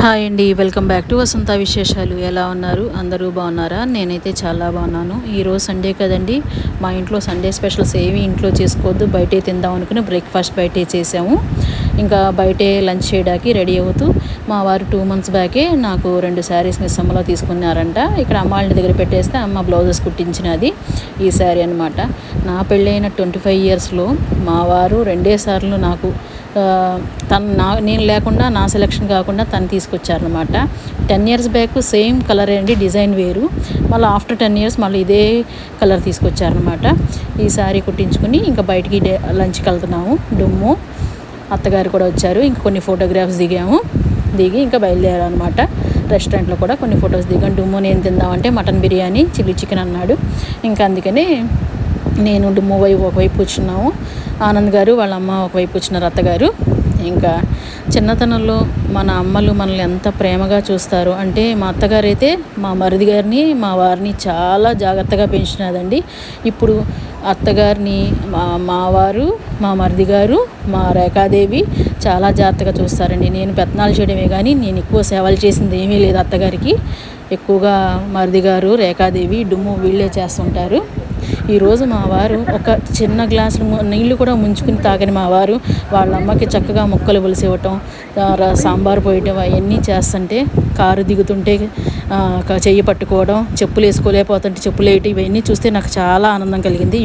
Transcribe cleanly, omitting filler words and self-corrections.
Hi అండి, welcome back to వసంత విశేషాలు. ఎలా ఉన్నారు? అందరూ బాగున్నారా? నేనైతే చాలా బాగున్నాను. ఈరోజు సండే కదండి, మా ఇంట్లో సండే స్పెషల్స్ ఏవి ఇంట్లో చేసుకోవద్దు, బయటే తిందాం అనుకుని బ్రేక్ఫాస్ట్ బయటే చేసాము. ఇంకా బయటే లంచ్ చేయడానికి రెడీ అవుతూ మా వారు 2 months బ్యాకే నాకు 2 శారీస్ మిస్సమ్మలో తీసుకున్నారంట. ఇక్కడ అమ్మ వాళ్ళ దగ్గర పెట్టేస్తే అమ్మ బ్లౌజెస్ కుట్టించినది ఈ శారీ అనమాట. నా పెళ్ళైన 25 yearsలో మా వారు 2 సార్లు నాకు నేను లేకుండా, నా సెలెక్షన్ కాకుండా తను తీసుకొచ్చారనమాట. 10 years బ్యాక్ సేమ్ కలర్ అండి, డిజైన్ వేరు. మళ్ళీ ఆఫ్టర్ 10 years మళ్ళీ ఇదే కలర్ తీసుకొచ్చారనమాట. ఈ శారీ కుట్టించుకుని ఇంకా బయటికి లంచ్కి వెళ్తున్నాము. డుమ్ము అత్తగారు కూడా వచ్చారు. ఇంక కొన్ని ఫోటోగ్రాఫ్స్ దిగి ఇంకా బయలుదేరారనమాట. రెస్టారెంట్లో కూడా కొన్ని ఫొటోస్ దిగాను. డుమ్ము నేను తిందామంటే మటన్ బిర్యానీ, చిల్లీ చికెన్ అన్నాడు. ఇంకా అందుకని నేను డుమ్ము ఒకవైపు కూర్చున్నాము, ఆనంద్ గారు వాళ్ళ అమ్మ ఒకవైపు కూర్చున్నారు, అత్తగారు. ఇంకా చిన్నతనంలో మన అమ్మలు మనల్ని ఎంత ప్రేమగా చూస్తారు అంటే, మా అత్తగారు అయితే మా మరిది గారిని, మా వారిని చాలా జాగ్రత్తగా పెంచినదండి. ఇప్పుడు అత్తగారిని మా వారు, మా మరిది గారు, మా రేఖాదేవి చాలా జాగ్రత్తగా చూస్తారండి. నేను పెత్తనాలు చేయడమే కానీ నేను ఎక్కువ సేవలు చేసింది ఏమీ లేదు అత్తగారికి. ఎక్కువగా మరిది గారు, రేఖాదేవి, డుమ్ము వీళ్ళే చేస్తుంటారు. ఈరోజు మా వారు ఒక చిన్న గ్లాసులు నీళ్లు కూడా ముంచుకుని తాగని మా వారు వాళ్ళ అమ్మకి చక్కగా ముక్కలు పులిసి ఇవ్వటం, సాంబార్ పోయటం అవన్నీ చేస్తుంటే, కారు దిగుతుంటే చెయ్యి పట్టుకోవడం, చెప్పులు వేసుకోలేకపోతుంటే చెప్పులు వేయటం, ఇవన్నీ చూస్తే నాకు చాలా ఆనందం కలిగింది.